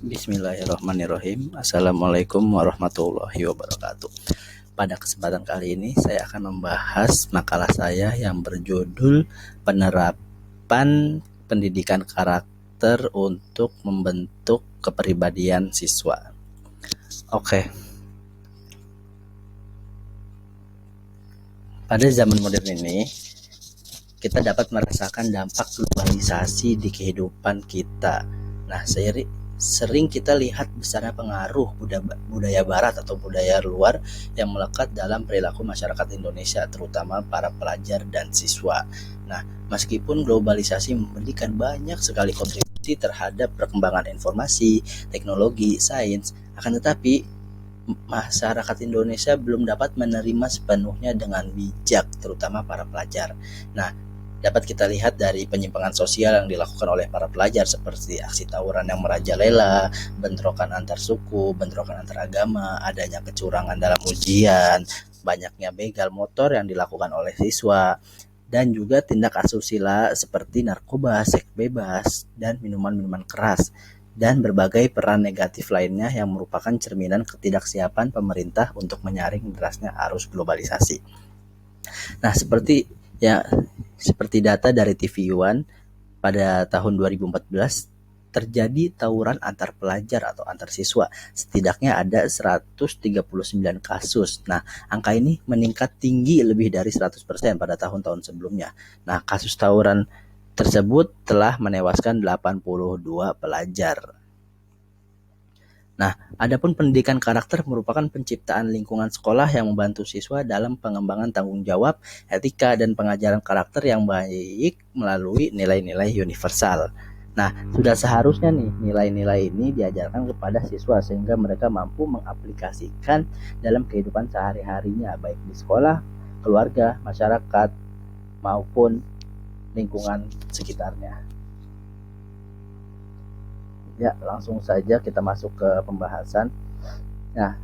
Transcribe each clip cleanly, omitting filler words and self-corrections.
Bismillahirrahmanirrahim. Assalamualaikum warahmatullahi wabarakatuh. Pada kesempatan kali ini saya akan membahas makalah saya yang berjudul Penerapan Pendidikan Karakter untuk Membentuk Kepribadian Siswa. Oke. Pada zaman modern ini kita dapat merasakan dampak globalisasi di kehidupan kita. Nah, sering kita lihat besarnya pengaruh budaya barat atau budaya luar yang melekat dalam perilaku masyarakat Indonesia, terutama para pelajar dan siswa. Nah, meskipun globalisasi memberikan banyak sekali kontribusi terhadap perkembangan informasi, teknologi, sains, akan tetapi masyarakat Indonesia belum dapat menerima sepenuhnya dengan bijak, terutama para pelajar. Nah, dapat kita lihat dari penyimpangan sosial yang dilakukan oleh para pelajar seperti aksi tawuran yang merajalela, bentrokan antar suku, bentrokan antar agama, adanya kecurangan dalam ujian, banyaknya begal motor yang dilakukan oleh siswa, dan juga tindak asusila seperti narkoba, seks bebas, dan minuman-minuman keras, dan berbagai peran negatif lainnya yang merupakan cerminan ketidaksiapan pemerintah untuk menyaring derasnya arus globalisasi. Nah, seperti data dari TV One pada tahun 2014 terjadi tawuran antar pelajar atau antar siswa. Setidaknya ada 139 kasus. Nah, angka ini meningkat tinggi lebih dari 100% pada tahun-tahun sebelumnya. Nah, kasus tawuran tersebut telah menewaskan 82 pelajar. Nah, adapun pendidikan karakter merupakan penciptaan lingkungan sekolah yang membantu siswa dalam pengembangan tanggung jawab, etika, dan pengajaran karakter yang baik melalui nilai-nilai universal. Nah, sudah seharusnya nih nilai-nilai ini diajarkan kepada siswa sehingga mereka mampu mengaplikasikan dalam kehidupan sehari-harinya, baik di sekolah, keluarga, masyarakat, maupun lingkungan sekitarnya. Ya, langsung saja kita masuk ke pembahasan. Nah,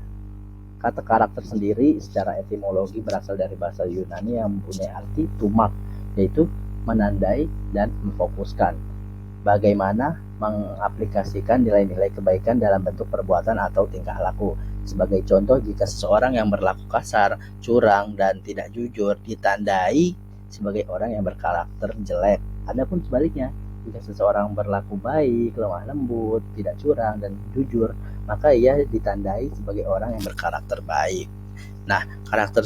kata karakter sendiri secara etimologi berasal dari bahasa Yunani yang mempunyai arti tumak, yaitu menandai dan memfokuskan. Bagaimana mengaplikasikan nilai-nilai kebaikan dalam bentuk perbuatan atau tingkah laku. Sebagai contoh, jika seseorang yang berlaku kasar, curang, dan tidak jujur ditandai sebagai orang yang berkarakter jelek. Adapun sebaliknya, jika seseorang berlaku baik, lemah lembut, tidak curang, dan jujur, maka ia ditandai sebagai orang yang berkarakter baik. Nah, karakter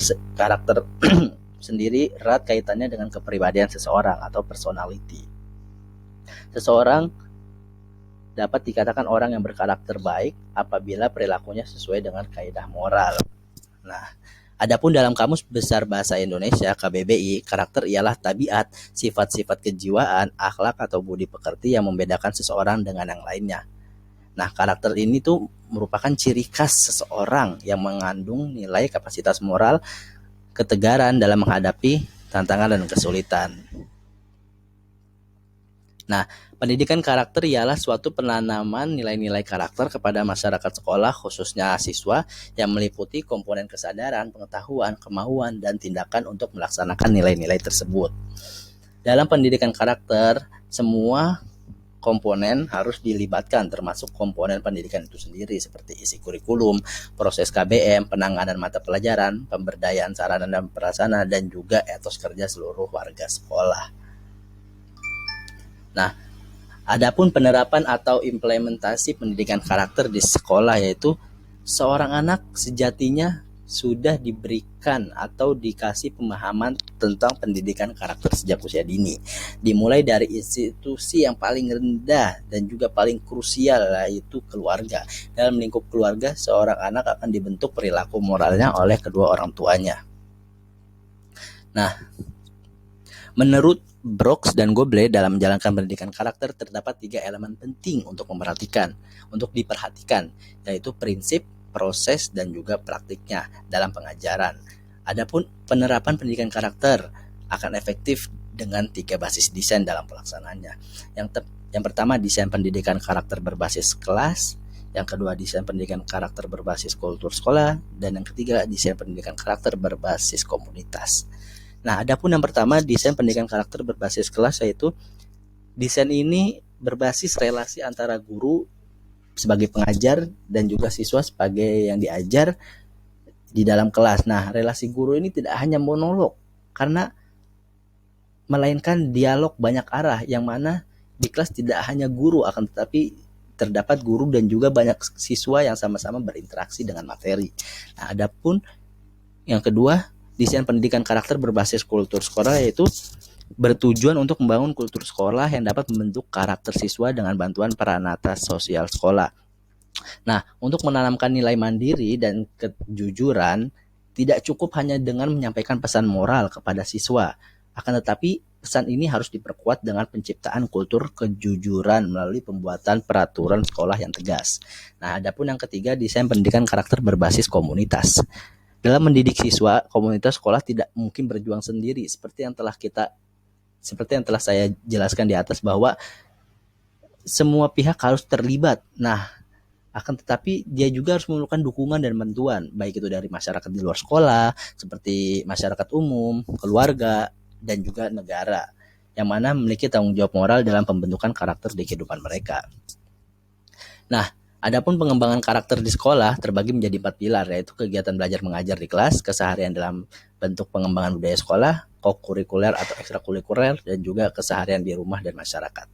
sendiri erat kaitannya dengan kepribadian seseorang atau personality. Seseorang dapat dikatakan orang yang berkarakter baik apabila perilakunya sesuai dengan kaidah moral. Nah, adapun dalam Kamus Besar Bahasa Indonesia (KBBI), karakter ialah tabiat, sifat-sifat kejiwaan, akhlak atau budi pekerti yang membedakan seseorang dengan yang lainnya. Nah, karakter ini tuh merupakan ciri khas seseorang yang mengandung nilai kapasitas moral, ketegaran dalam menghadapi tantangan dan kesulitan. Nah, pendidikan karakter ialah suatu penanaman nilai-nilai karakter kepada masyarakat sekolah, khususnya siswa, yang meliputi komponen kesadaran, pengetahuan, kemauan, dan tindakan untuk melaksanakan nilai-nilai tersebut. Dalam pendidikan karakter, semua komponen harus dilibatkan, termasuk komponen pendidikan itu sendiri seperti isi kurikulum, proses KBM, penanganan mata pelajaran, pemberdayaan sarana dan prasarana, dan juga etos kerja seluruh warga sekolah. Nah, adapun penerapan atau implementasi pendidikan karakter di sekolah, yaitu seorang anak sejatinya sudah diberikan atau dikasih pemahaman tentang pendidikan karakter sejak usia dini. Dimulai dari institusi yang paling rendah dan juga paling krusial, yaitu keluarga. Dalam lingkup keluarga, seorang anak akan dibentuk perilaku moralnya oleh kedua orang tuanya. Nah, menurut Brooks dan Goble, dalam menjalankan pendidikan karakter terdapat 3 elemen penting untuk diperhatikan, yaitu prinsip, proses, dan juga praktiknya dalam pengajaran. Adapun penerapan pendidikan karakter akan efektif dengan 3 basis desain dalam pelaksanaannya. Yang pertama, desain pendidikan karakter berbasis kelas. Yang kedua, desain pendidikan karakter berbasis kultur sekolah. Dan yang ketiga, desain pendidikan karakter berbasis komunitas. Nah, adapun yang pertama, desain pendidikan karakter berbasis kelas, yaitu desain ini berbasis relasi antara guru sebagai pengajar dan juga siswa sebagai yang diajar di dalam kelas. Nah, relasi guru ini tidak hanya monolog, karena melainkan dialog banyak arah, yang mana di kelas tidak hanya guru, akan tetapi terdapat guru dan juga banyak siswa yang sama-sama berinteraksi dengan materi. Nah, adapun yang kedua, desain pendidikan karakter berbasis kultur sekolah, yaitu bertujuan untuk membangun kultur sekolah yang dapat membentuk karakter siswa dengan bantuan peranata sosial sekolah. Nah, untuk menanamkan nilai mandiri dan kejujuran, tidak cukup hanya dengan menyampaikan pesan moral kepada siswa, akan tetapi pesan ini harus diperkuat dengan penciptaan kultur kejujuran melalui pembuatan peraturan sekolah yang tegas. Nah, adapun yang ketiga, desain pendidikan karakter berbasis komunitas. Dalam mendidik siswa, komunitas sekolah tidak mungkin berjuang sendiri, seperti yang telah saya jelaskan di atas, bahwa semua pihak harus terlibat. Nah, akan tetapi dia juga harus memerlukan dukungan dan bantuan, baik itu dari masyarakat di luar sekolah, seperti masyarakat umum, keluarga, dan juga negara, yang mana memiliki tanggung jawab moral dalam pembentukan karakter di kehidupan mereka. Nah, adapun pengembangan karakter di sekolah terbagi menjadi 4 pilar, yaitu kegiatan belajar mengajar di kelas, keseharian dalam bentuk pengembangan budaya sekolah, kokurikuler atau ekstrakurikuler, dan juga keseharian di rumah dan masyarakat.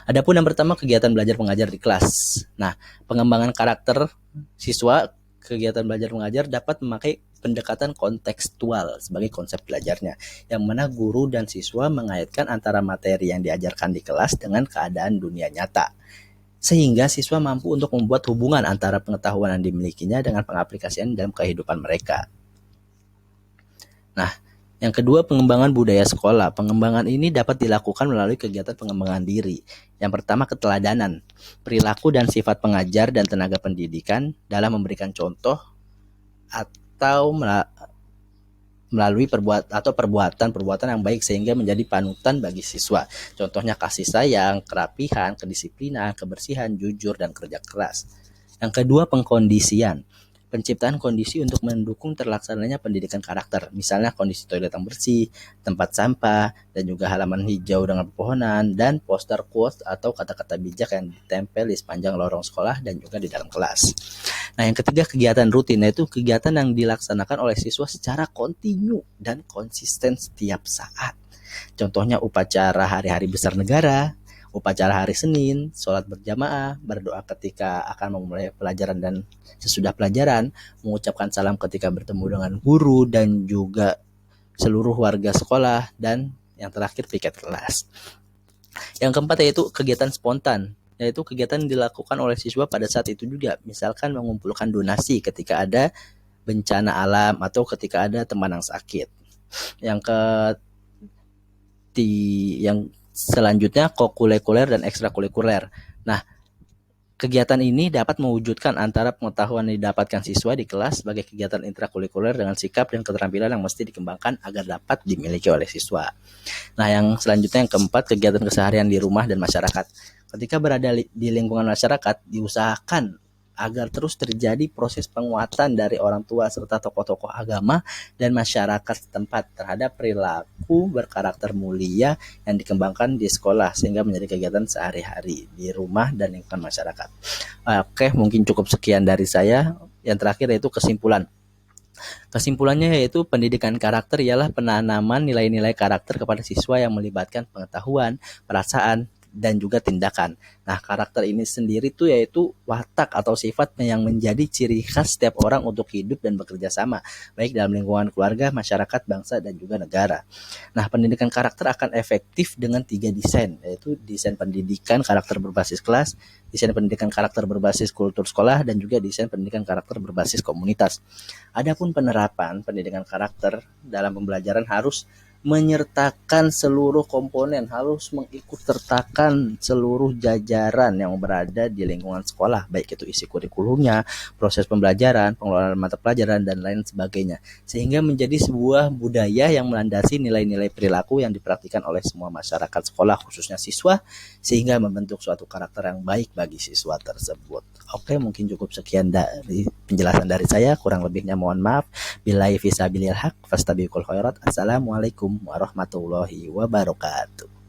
Adapun yang pertama, kegiatan belajar mengajar di kelas. Nah, pengembangan karakter siswa, kegiatan belajar mengajar dapat memakai pendekatan kontekstual sebagai konsep belajarnya, yang mana guru dan siswa mengaitkan antara materi yang diajarkan di kelas dengan keadaan dunia nyata, sehingga siswa mampu untuk membuat hubungan antara pengetahuan yang dimilikinya dengan pengaplikasian dalam kehidupan mereka. Nah, yang kedua, pengembangan budaya sekolah. Pengembangan ini dapat dilakukan melalui kegiatan pengembangan diri. Yang pertama, keteladanan, perilaku dan sifat pengajar dan tenaga pendidikan dalam memberikan contoh atau melalui perbuatan yang baik sehingga menjadi panutan bagi siswa. Contohnya kasih sayang, kerapihan, kedisiplinan, kebersihan, jujur, dan kerja keras. Yang kedua, pengkondisian. Penciptaan kondisi untuk mendukung terlaksananya pendidikan karakter, misalnya kondisi toilet yang bersih, tempat sampah, dan juga halaman hijau dengan pepohonan, dan poster quotes atau kata-kata bijak yang ditempel di sepanjang lorong sekolah dan juga di dalam kelas. Nah, yang ketiga, kegiatan rutin, yaitu kegiatan yang dilaksanakan oleh siswa secara kontinu dan konsisten setiap saat. Contohnya upacara hari-hari besar negara, upacara hari Senin, sholat berjamaah, berdoa ketika akan memulai pelajaran dan sesudah pelajaran, mengucapkan salam ketika bertemu dengan guru dan juga seluruh warga sekolah, dan yang terakhir piket kelas. Yang keempat yaitu kegiatan spontan, yaitu kegiatan yang dilakukan oleh siswa pada saat itu juga, misalkan mengumpulkan donasi ketika ada bencana alam atau ketika ada teman yang sakit. Yang selanjutnya, kokurikuler dan ekstrakurikuler. Nah, kegiatan ini dapat mewujudkan antara pengetahuan yang didapatkan siswa di kelas sebagai kegiatan intrakurikuler dengan sikap dan keterampilan yang mesti dikembangkan agar dapat dimiliki oleh siswa. Nah, yang selanjutnya, yang keempat, kegiatan keseharian di rumah dan masyarakat. Ketika berada di lingkungan masyarakat, diusahakan agar terus terjadi proses penguatan dari orang tua serta tokoh-tokoh agama dan masyarakat setempat terhadap perilaku berkarakter mulia yang dikembangkan di sekolah sehingga menjadi kegiatan sehari-hari di rumah dan lingkungan masyarakat. Oke, mungkin cukup sekian dari saya. Yang terakhir yaitu kesimpulan. Kesimpulannya yaitu pendidikan karakter ialah penanaman nilai-nilai karakter kepada siswa yang melibatkan pengetahuan, perasaan, dan juga tindakan. Nah, karakter ini sendiri tuh yaitu watak atau sifat yang menjadi ciri khas setiap orang untuk hidup dan bekerja sama, baik dalam lingkungan keluarga, masyarakat, bangsa, dan juga negara. Nah, pendidikan karakter akan efektif dengan 3 desain, yaitu desain pendidikan karakter berbasis kelas, desain pendidikan karakter berbasis kultur sekolah, dan juga desain pendidikan karakter berbasis komunitas. Adapun penerapan pendidikan karakter dalam pembelajaran harus menyertakan seluruh komponen, harus mengikutsertakan seluruh jajaran yang berada di lingkungan sekolah, baik itu isi kurikulumnya, proses pembelajaran, pengelolaan mata pelajaran, dan lain sebagainya, sehingga menjadi sebuah budaya yang melandasi nilai-nilai perilaku yang dipraktikkan oleh semua masyarakat sekolah, khususnya siswa, sehingga membentuk suatu karakter yang baik bagi siswa tersebut. Oke, mungkin cukup sekian dari penjelasan dari saya, kurang lebihnya mohon maaf. Billahi fisabilil haq, fastabiqul khairat. Assalamualaikum warahmatullahi wabarakatuh.